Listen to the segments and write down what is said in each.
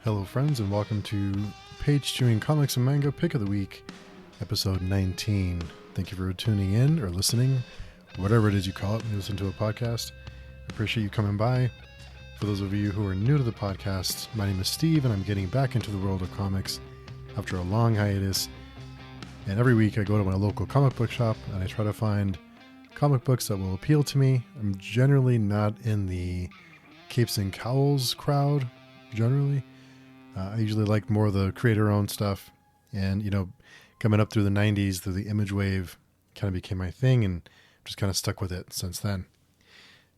Hello friends, and welcome to Page Chewing Comics and Manga Pick of the Week, episode 19. Thank you for tuning in or listening, whatever it is you call it when you listen to a podcast. I appreciate you coming by. For those of you who are new to the podcast, my name is Steve, and I'm getting back into the world of comics after a long hiatus. And every week I go to my local comic book shop and I try to find comic books that will appeal to me. I'm generally not in the capes and cowls crowd, generally. I usually like more of the creator-owned stuff, and, coming up through the 90s, through the image wave kind of became my thing, and just kind of stuck with it since then.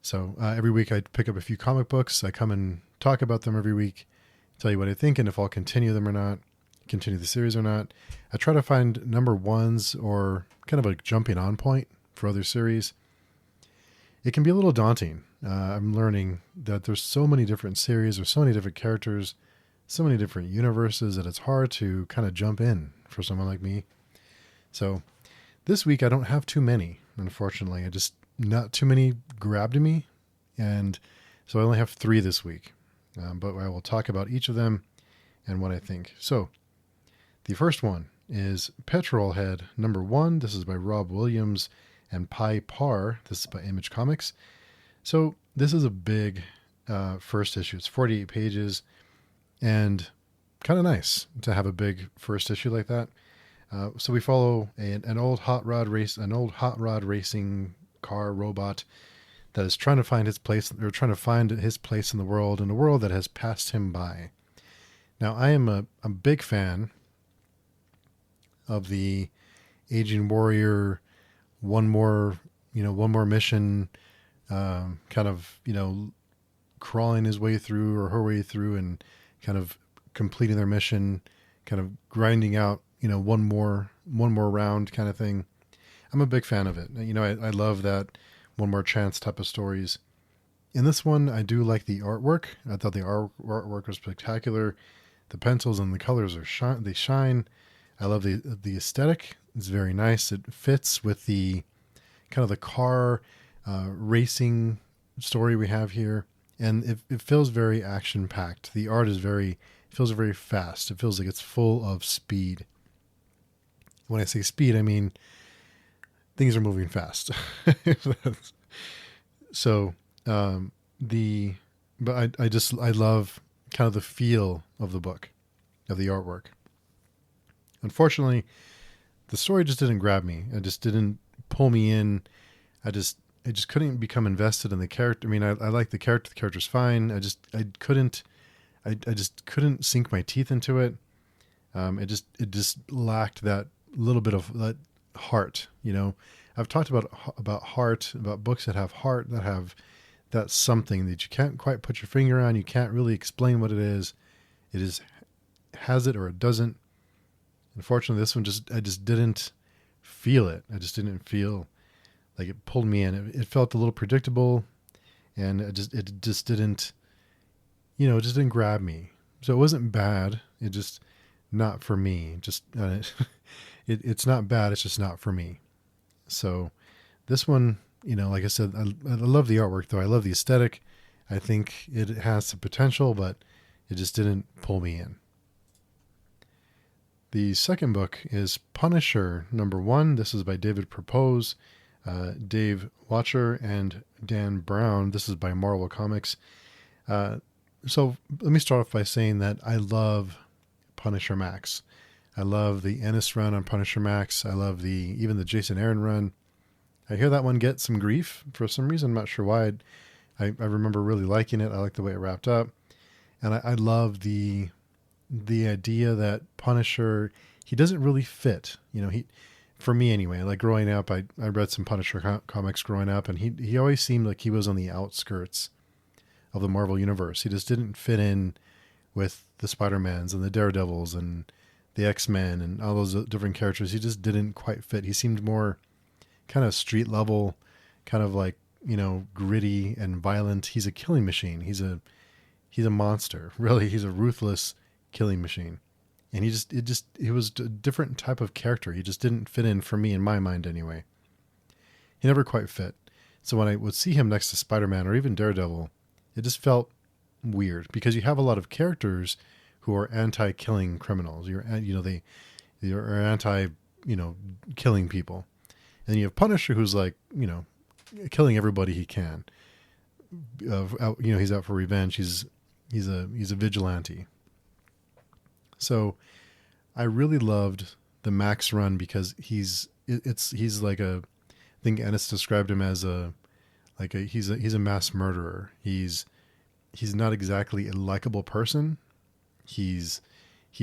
So every week I pick up a few comic books. I come and talk about them every week, tell you what I think, and if I'll continue them or not, continue the series or not. I try to find number ones or kind of a jumping on point for other series. It can be a little daunting. I'm learning that there's so many different series or so many different characters, so many different universes that it's hard to kind of jump in for someone like me. So this week I don't have too many, unfortunately. Not too many grabbed me, and so I only have 3 this week. But I will talk about each of them and what I think. So the first one is Petrol Head number 1. This is by Rob Williams and Pi Par. This is by Image Comics. So this is a big first issue. It's 48 pages. And kind of nice to have a big first issue like that. So we follow an old hot rod racing car robot that is trying to find his place, or trying to find his place in a world that has passed him by. Now, I am a big fan of the aging warrior, one more mission, crawling his way through or her way through and kind of completing their mission, kind of grinding out, one more round kind of thing. I'm a big fan of it. I love that one more chance type of stories. In this one, I do like the artwork. I thought the artwork was spectacular. The pencils and the colors they shine. I love the aesthetic. It's very nice. It fits with the kind of the car racing story we have here. And it feels very action-packed. The art feels very fast. It feels like it's full of speed. When I say speed, I mean things are moving fast. So, I love kind of the feel of the book, of the artwork. Unfortunately, the story just didn't grab me. It just didn't pull me in. I just couldn't become invested in the character. I mean, I like the character. The character's fine. I just couldn't sink my teeth into it. It just lacked that little bit of that heart. I've talked about heart, about books that have heart, that have that something that you can't quite put your finger on. You can't really explain what it is. It is has it or it doesn't. Unfortunately, this one I just didn't feel it. I just didn't feel like it pulled me in. It felt a little predictable, and it just didn't, it just didn't grab me. So it wasn't bad. It just not for me. It's not bad. It's just not for me. So this one, like I said, I love the artwork though. I love the aesthetic. I think it has some potential, but it just didn't pull me in. The second book is Punisher number 1. This is by David Propose, Dave Watcher, and Dan Brown. This is by Marvel Comics. So let me start off by saying that I love Punisher Max. I love the Ennis run on Punisher Max. I love even the Jason Aaron run. I hear that one get some grief for some reason. I'm not sure why. I remember really liking it. I like the way it wrapped up. And I love the idea that Punisher, he doesn't really fit. For me anyway, like growing up, I read some Punisher comics growing up, and he always seemed like he was on the outskirts of the Marvel Universe. He just didn't fit in with the Spider-Mans and the Daredevils and the X-Men and all those different characters. He just didn't quite fit. He seemed more kind of street level, kind of like, gritty and violent. He's a killing machine. He's a monster. Really, he's a ruthless killing machine. And he was a different type of character. He just didn't fit in for me, in my mind anyway. He never quite fit. So when I would see him next to Spider-Man or even Daredevil, it just felt weird because you have a lot of characters who are anti-killing criminals. They're anti, killing people. And you have Punisher, who's like, killing everybody he can. He's out for revenge. He's a vigilante. So I really loved the Max run because he's like I think Ennis described him as he's a mass murderer. He's not exactly a likable person. He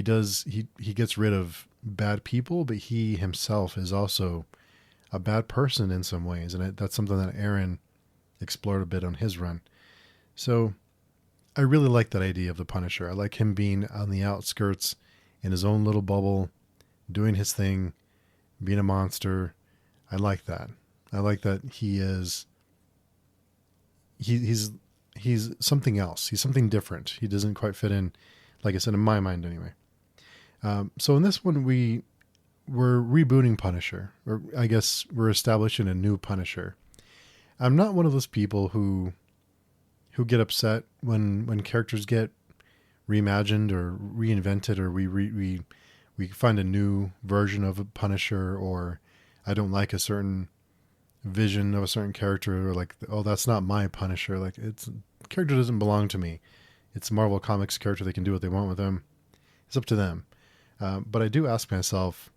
gets rid of bad people, but he himself is also a bad person in some ways, and that's something that Aaron explored a bit on his run. So I really like that idea of the Punisher. I like him being on the outskirts in his own little bubble, doing his thing, being a monster. I like that. I like that he's something else. He's something different. He doesn't quite fit in, like I said, in my mind anyway. So in this one, we're rebooting Punisher, or I guess we're establishing a new Punisher. I'm not one of those people who get upset when characters get reimagined or reinvented, or we find a new version of a Punisher, or I don't like a certain vision of a certain character, or like, oh, that's not my Punisher. Like, character doesn't belong to me. It's Marvel Comics character. They can do what they want with them. It's up to them. But I do ask myself,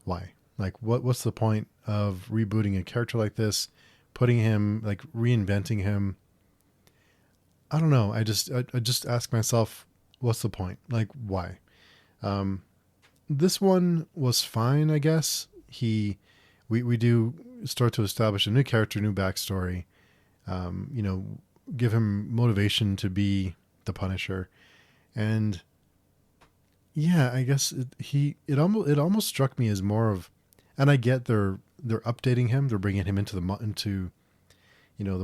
why? Like, what's the point of rebooting a character like this, putting him, like, reinventing him? I don't know. I just ask myself, what's the point? Like, why? This one was fine, I guess. We do start to establish a new character, new backstory. Give him motivation to be the Punisher, and yeah, I guess it almost struck me as more of, and I get they're updating him, they're bringing him into the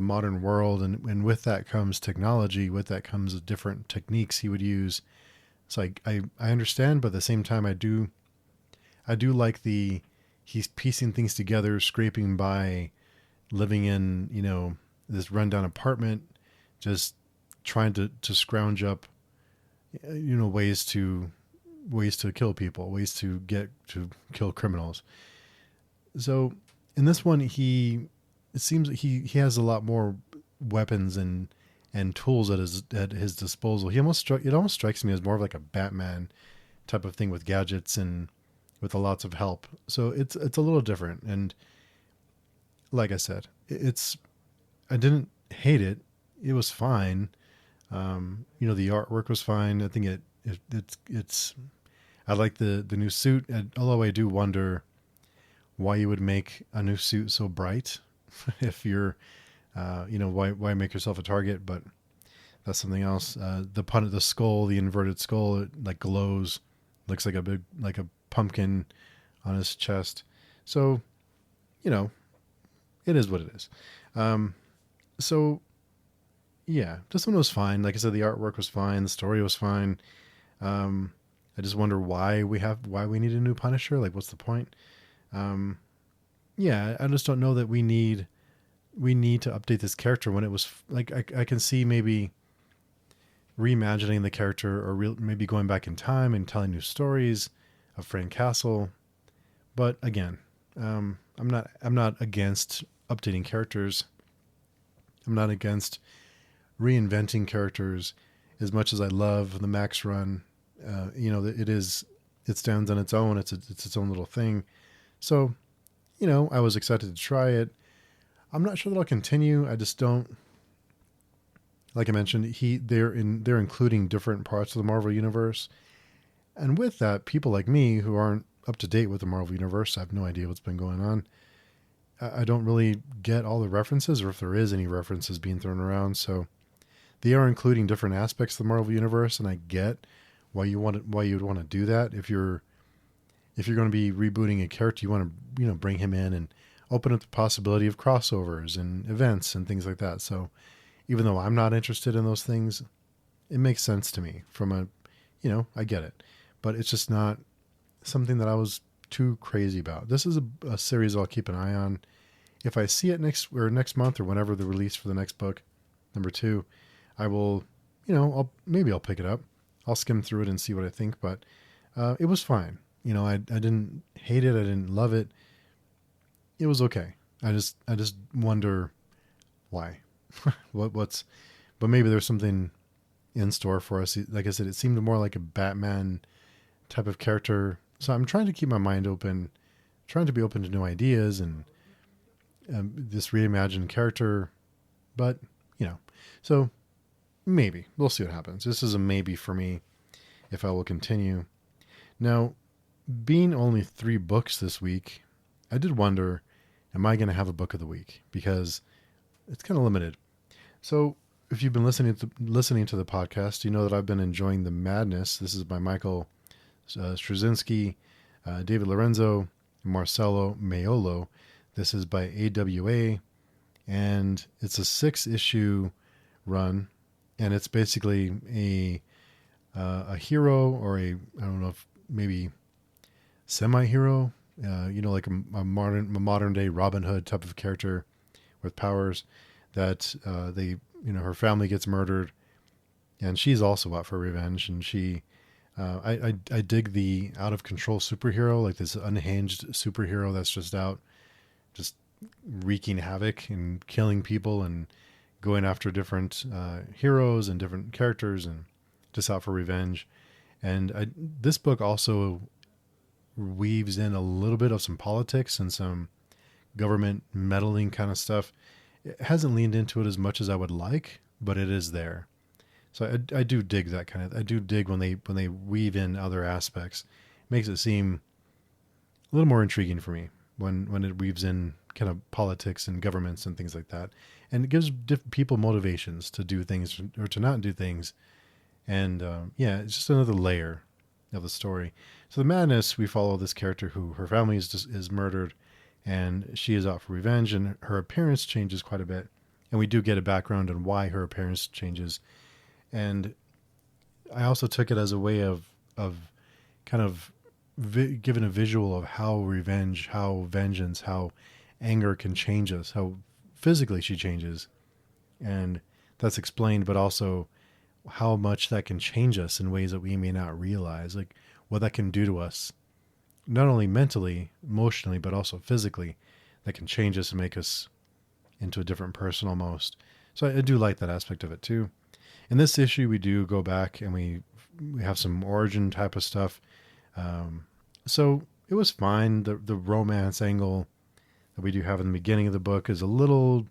modern world, and with that comes technology, with that comes different techniques he would use. So I understand, but at the same time I do like he's piecing things together, scraping by, living in this rundown apartment, just trying to scrounge up ways to kill people, ways to kill criminals. So in this one, it seems he has a lot more weapons and tools at his disposal. It almost strikes me as more of like a Batman type of thing, with gadgets and with lots of help. So it's a little different. And like I said, I didn't hate it. It was fine. The artwork was fine. I think it's I like the new suit, although I do wonder why you would make a new suit so bright if you're, why make yourself a target? But that's something else. The skull, the inverted skull, it like glows, looks like a pumpkin on his chest. So, it is what it is. So yeah, this one was fine. Like I said, the artwork was fine. The story was fine. I just wonder why we need a new Punisher. Like, what's the point? Yeah, I just don't know that we need to update this character when it was like, I can see maybe reimagining the character, or maybe going back in time and telling new stories of Frank Castle. But again, I'm not against updating characters. I'm not against reinventing characters as much as I love the Max run. It stands on its own. It's its own little thing. So, I was excited to try it. I'm not sure that I'll continue. I just don't, like I mentioned, they're including different parts of the Marvel Universe. And with that, people like me who aren't up to date with the Marvel Universe, I have no idea what's been going on. I don't really get all the references, or if there is any references being thrown around. So they are including different aspects of the Marvel Universe, and I get why you'd want to do that. If you're going to be rebooting a character, you want to bring him in and open up the possibility of crossovers and events and things like that. So even though I'm not interested in those things, it makes sense to me I get it, but it's just not something that I was too crazy about. This is a series I'll keep an eye on. If I see it next month, or whenever the release for the next book, number 2, I will, I'll pick it up. I'll skim through it and see what I think, but it was fine. I didn't hate it. I didn't love it. It was okay. I just wonder why. But maybe there's something in store for us. Like I said, it seemed more like a Batman type of character. So I'm trying to keep my mind open, trying to be open to new ideas and this reimagined character. But, so maybe we'll see what happens. This is a maybe for me if I will continue. Now, being only 3 books this week, I did wonder, am I going to have a book of the week? Because it's kind of limited. So if you've been listening to the podcast, you know that I've been enjoying The Madness. This is by Michael Straczynski, David Lorenzo, Marcelo Maiolo. This is by AWA, and it's a 6-issue run, and it's basically a hero, or I don't know if maybe semi-hero, like a modern day Robin Hood type of character with powers that her family gets murdered, and she's also out for revenge. And she, I dig the out of control superhero, like this unhinged superhero that's just out, just wreaking havoc and killing people and going after different heroes and different characters and just out for revenge. And this book also weaves in a little bit of some politics and some government meddling kind of stuff. It hasn't leaned into it as much as I would like, but it is there. So I do dig that kind of. I do dig when they weave in other aspects. It makes it seem a little more intriguing for me when it weaves in kind of politics and governments and things like that, and it gives different people motivations to do things or to not do things. And it's just another layer of the story. So The Madness, we follow this character who her family is murdered, and she is out for revenge, and her appearance changes quite a bit. And we do get a background on why her appearance changes. And I also took it as a way of kind of giving a visual of how revenge, how vengeance, how anger can change us, how physically she changes. And that's explained, but also how much that can change us in ways that we may not realize, like what that can do to us, not only mentally, emotionally, but also physically, that can change us and make us into a different person almost. So I do like that aspect of it too. In this issue, we do go back and we have some origin type of stuff. So it was fine. The romance angle that we do have in the beginning of the book is a little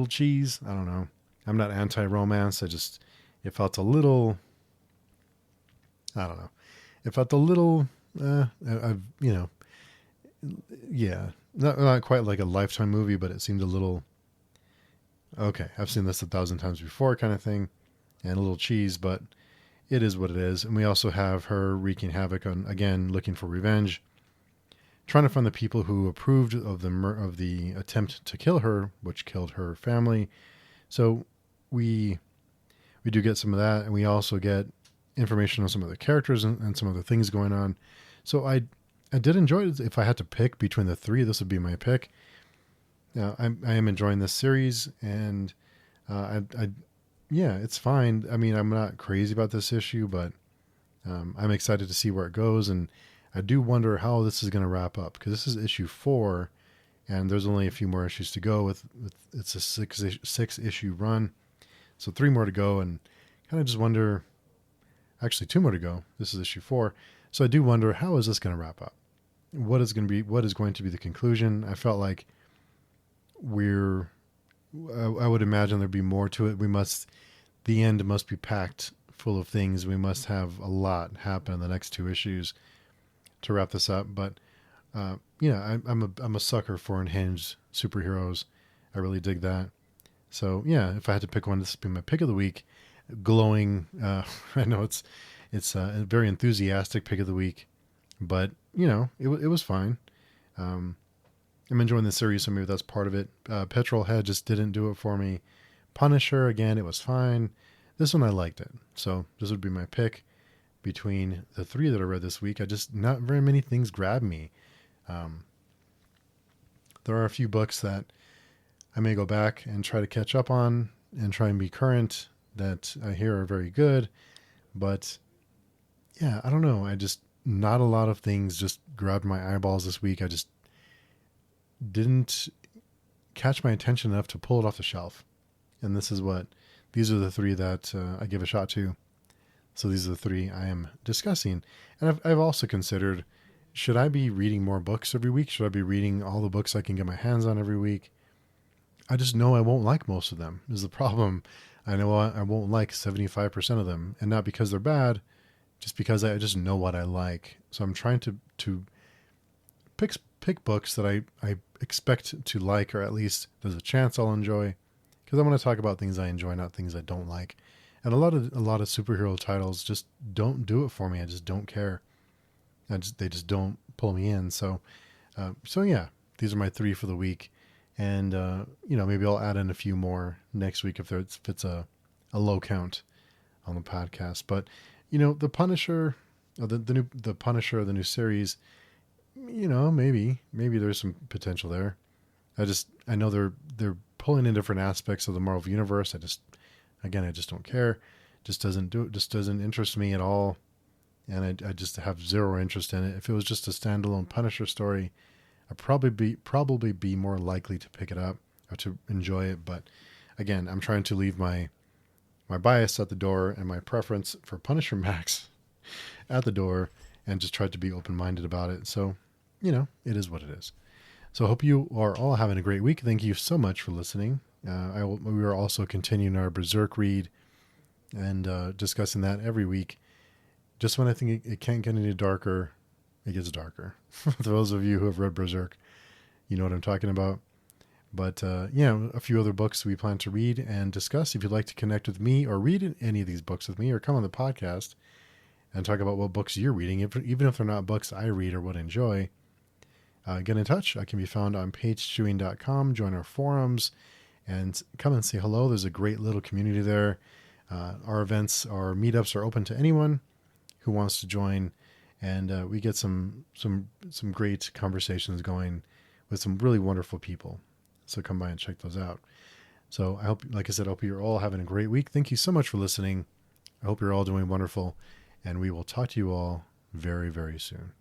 cheese. I don't know. I'm not anti-romance. It felt a little, I don't know. It felt a little, not quite like a Lifetime movie, but it seemed a little, okay, I've seen this 1,000 times before kind of thing, and a little cheese, but it is what it is. And we also have her wreaking havoc on, again, looking for revenge, trying to find the people who approved of the attempt to kill her, which killed her family. So we do get some of that, and we also get information on some of the characters and some other things going on. So I did enjoy it. If I had to pick between the 3, this would be my pick. I am enjoying this series, and it's fine. I mean, I'm not crazy about this issue, but I'm excited to see where it goes, and I do wonder how this is going to wrap up, because this is issue 4, and there's only a few more issues to go. With it's a 6 issue run, so 3 more to go, and kind of just wonder. Actually, 2 more to go. This is issue 4, so I do wonder, how is this going to wrap up? What is going to be the conclusion? I felt like I would imagine there'd be more to it. The end must be packed full of things. We must have a lot happen in the next 2 issues to wrap this up. But I'm a sucker for unhinged superheroes. I really dig that. So yeah, if I had to pick one, this would be my pick of the week. Glowing. I know it's a very enthusiastic pick of the week, but it was fine. I'm enjoying the series, so maybe that's part of it. Petrol Head just didn't do it for me. Punisher, again, it was fine. This one I liked it, so this would be my pick between the 3 that I read this week. Not very many things grab me. There are a few books that I may go back and try to catch up on and try and be current, that I hear are very good, But yeah, I don't know. Not a lot of things just grabbed my eyeballs this week. I just didn't catch my attention enough to pull it off the shelf. And these are the three that I give a shot to. So these are the three I am discussing. And I've also considered, should I be reading more books every week? Should I be reading all the books I can get my hands on every week? I just know I won't like most of them is the problem. I know I won't like 75% of them, and not because they're bad, just because I just know what I like. So I'm trying to pick books that I expect to like, or at least there's a chance I'll enjoy, because I want to talk about things I enjoy, not things I don't like. And a lot of superhero titles just don't do it for me. I just don't care. They just don't pull me in. So yeah, these are my three for the week. And, maybe I'll add in a few more next week if it's a low count on the podcast. But, the Punisher, the Punisher, the new series, maybe there's some potential there. I know they're pulling in different aspects of the Marvel Universe. I just don't care. Just doesn't interest me at all. And I just have zero interest in it. If it was just a standalone Punisher story, I'd probably be more likely to pick it up or to enjoy it. But again, I'm trying to leave my bias at the door and my preference for Punisher Max at the door, and just try to be open-minded about it. So, it is what it is. So I hope you are all having a great week. Thank you so much for listening. We are also continuing our Berserk read and discussing that every week. Just when I think it can't get any darker, it gets darker. For those of you who have read Berserk, you know what I'm talking about. But a few other books we plan to read and discuss. If you'd like to connect with me or read any of these books with me, or come on the podcast and talk about what books you're reading, even if they're not books I read or would enjoy, get in touch. I can be found on pagechewing.com. Join our forums and come and say hello. There's a great little community there. Our events, our meetups are open to anyone who wants to join, and we get some great conversations going with some really wonderful people. So come by and check those out. So I hope you're all having a great week. Thank you so much for listening. I hope you're all doing wonderful, and we will talk to you all very, very soon.